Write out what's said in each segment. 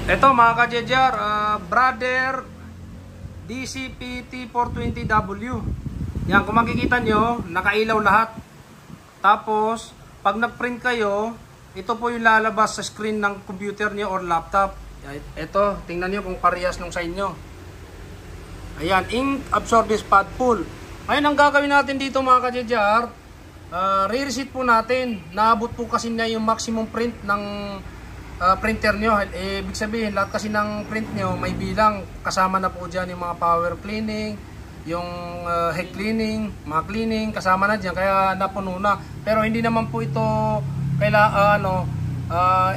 Ito mga ka-JJR, Brother DCP-T420W. Yan, kung makikita nyo, nakailaw lahat. Tapos, pag nag-print kayo, ito po yung lalabas sa screen ng computer nyo or laptop. Ito, tingnan nyo kung parehas nung sa inyo. Ayan, ink absorbance pad full. Ngayon, ang gagawin natin dito mga ka-JJR, re-reset po natin. Naabot po kasi na yung maximum print ng printer nyo. Ibig sabihin, lahat kasi ng print nyo may bilang. Kasama na po dyan yung mga power cleaning, yung head cleaning, mga cleaning, kasama na dyan. Kaya napuno na. Pero hindi naman po ito kailangan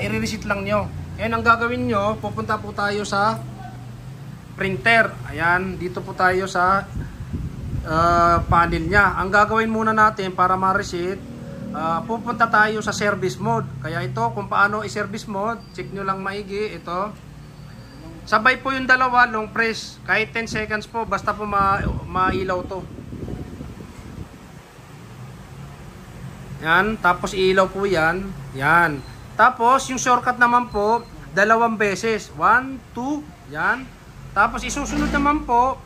i-reset lang nyo. Ngayon ang gagawin nyo, pupunta po tayo sa printer. Ayan, dito po tayo sa panel nya. Ang gagawin muna natin para ma-reset, pupunta tayo sa service mode. Kaya ito, kung paano i-service mode, check nyo lang maigi. Ito, sabay po yung dalawa, long press. Kahit 10 seconds po, basta po mailaw to. Yan, tapos iilaw po yan. Yan. Tapos yung shortcut naman po, 2 beses. 1, 2, yan. Tapos isusunod naman po,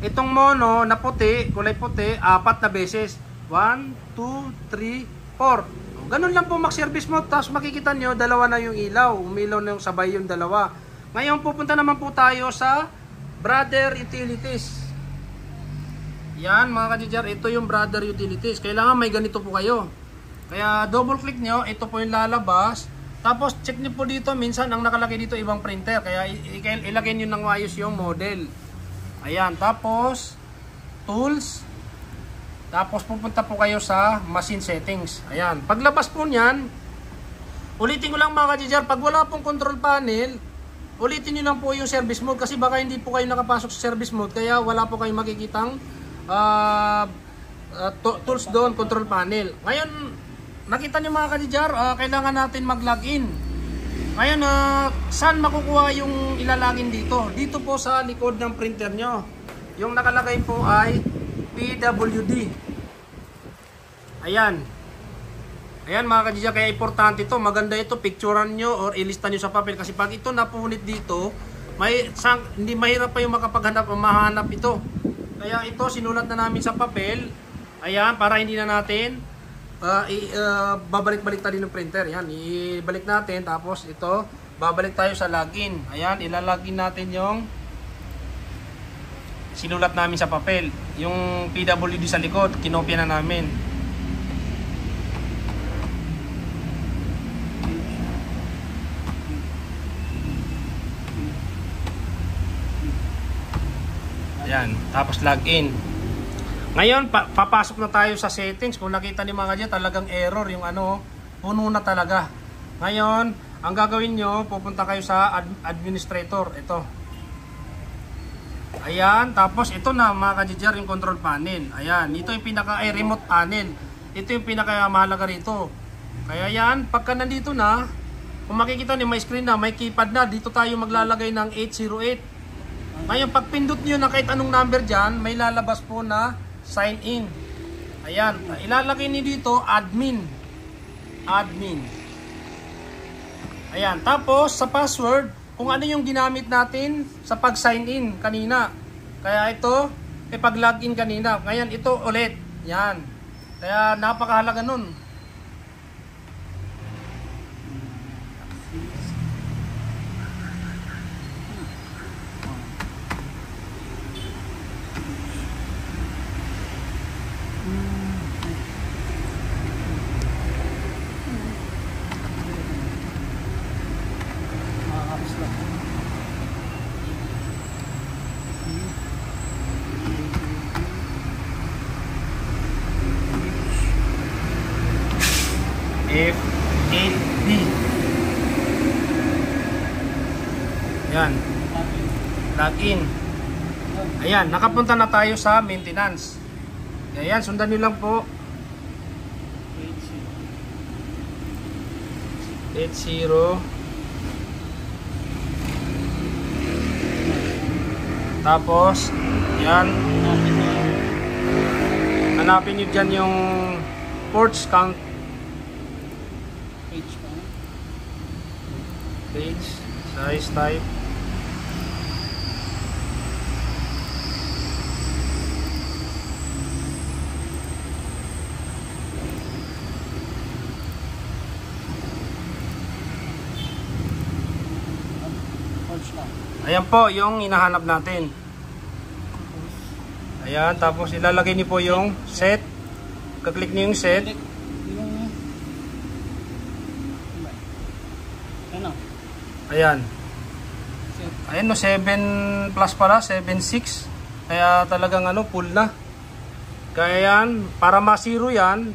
itong mono na puti, kulay puti, 4 na beses. 1, 2, 3, 4. Ganun lang po mag-service mode. Tapos makikita nyo, 2 na yung ilaw. Umilaw na yung sabay yung 2. Ngayon pupunta naman po tayo sa Brother Utilities. Yan mga ka-JJR, ito yung Brother Utilities. Kailangan may ganito po kayo. Kaya double click nyo, ito po yung lalabas. Tapos check nyo po dito, minsan ang nakalagay dito ibang printer. Kaya ilagay nyo ng maayos yung model. Ayan, tapos tools. Tapos pupunta po kayo sa machine settings. Ayan, paglabas po niyan, ulitin ko lang mga ka-JJR, pag wala pong control panel, ulitin nyo lang po yung service mode. Kasi baka hindi po kayo nakapasok sa service mode, kaya wala po kayong makikitang tools doon, control panel. Ngayon, nakita nyo mga ka-JJR, kailangan natin mag-login. Ngayon, saan makukuha yung ilalagin dito? Dito po sa likod ng printer nyo. Yung nakalagay po ay PWD. Ayan. Ayan mga ka-JJR, kaya importante ito. Maganda ito, picturean nyo or ilista nyo sa papel. Kasi pag ito napunit dito, hindi mahirap pa yung makapaghanap o mahanap ito. Kaya ito, sinulat na namin sa papel. Ayan, para hindi na natin babalik-balik tayo ng printer. Yan, ibalik natin. Tapos ito, babalik tayo sa login. Ayan, ilalagin natin yung sinulat namin sa papel. Yung PWD sa likod, kinopya na namin. Ayan, tapos login. Ngayon, papasok na tayo sa settings. Kung nakita ni mga dyan, talagang error yung puno na talaga. Ngayon, ang gagawin nyo, pupunta kayo sa administrator. Ito. Ayan, tapos ito na mga ka-JJR, yung control panel. Ayan, ito yung remote panel. Ito yung pinakamahalaga rito. Kaya yan, pagka nandito na, kung makikita nyo, may screen na, may keypad na. Dito tayo maglalagay ng 808. Ngayon, pag pindot nyo na kahit anong number dyan, may lalabas po na sign in. Ayan, ilalagay niyo dito admin. Admin. Ayan, tapos sa password, kung ano yung ginamit natin sa pag sign in kanina. Kaya ito, pag login kanina. Ngayon, ito ulit. Yan. Kaya napakahalaga nun. F8D. Yan. Login. Ayan, nakapunta na tayo sa maintenance. Ayan, sundan nyo lang po. 80. Tapos, yan. Hanapin nyo dyan yung ports count. Page Size type. Ayan po yung hinahanap natin. Ayan, tapos ilalagay niyo po yung set. Kaklik niyo yung set. Ayan. Ayan no, 7 plus pala, 7.6. Kaya talagang ano, full na. Kaya yan, para ma-zero yan,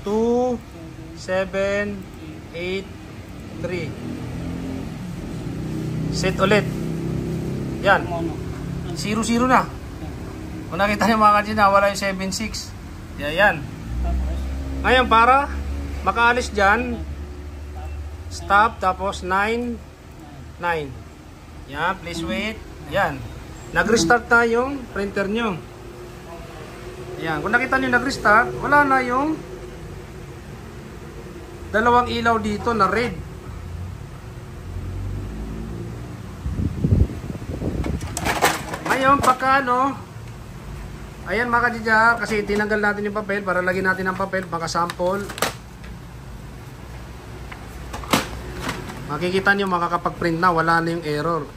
2, 7, 8, 3. Set ulit. Yan. 0-0 na. Kung nakita niyo mga kachina, wala yung 7.6. Yan. Ngayon, para makaalis dyan, stop, tapos 9, 9. Yan, please wait. Yan. Nag-restart na yung printer nyo. Yan. Kung nakita niyo nag-restart, wala na yung dalawang ilaw dito na red. Ngayon, pagka ano, ayan mga kadidya, kasi tinanggal natin yung papel para lagyan natin ang papel, baka sample. Makikita nyo makakapag-print na, wala na yung error.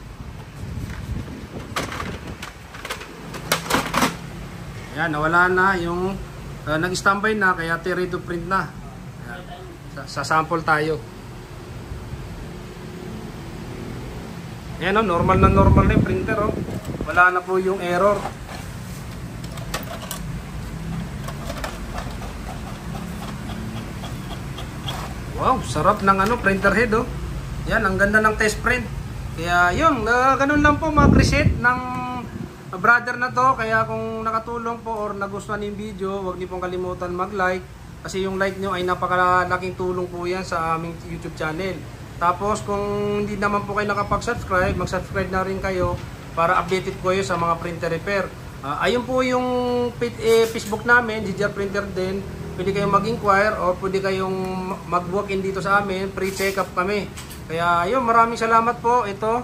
Ayan, nawala na yung nag-standby na, kaya ready to print na. Ayan, sa sample tayo. Ayan o, normal na yung printer o. Wala na po yung error. Wow, sarap ng ano, printer head oh. Yan, ang ganda ng test print. Kaya yun, ganun lang po mag-reset ng brother na to. Kaya kung nakatulong po or nagustuhan yung video, huwag niyo pong kalimutan mag-like. Kasi yung like nyo ay napakalaking tulong po yan sa aming YouTube channel. Tapos kung hindi naman po kayo nakapag-subscribe, mag-subscribe na rin kayo para updated po kayo sa mga printer repair. Ayun po yung Facebook namin, GJR Printer din. Pwede kayong mag-inquire o pwede kayong mag-walk-in dito sa amin. Pre-check-up kami. Kaya ayun, maraming salamat po. Ito,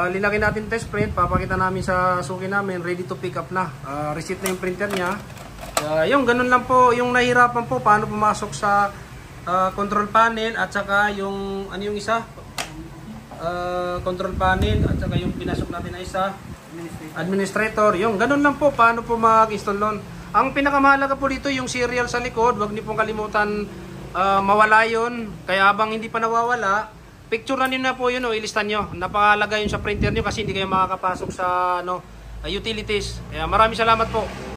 linagay natin test print. Papakita namin sa suki namin. Ready to pick up na. Receipt na yung printer niya. Yung ganun lang po. Yung nahirapan po, paano pumasok sa control panel at saka yung, ano yung isa? Control panel at saka yung pinasok natin na isa. Administrator. Yung ganun lang po. Paano po mag-install nun? Ang pinakamahalaga po dito yung serial sa likod. Huwag niyo pong kalimutan mawala yun. Kaya habang hindi pa nawawala, picture na niyo na po yun o ilistan nyo. Napakahalaga yun sa printer nyo kasi hindi kayo makakapasok sa utilities. Kaya maraming salamat po.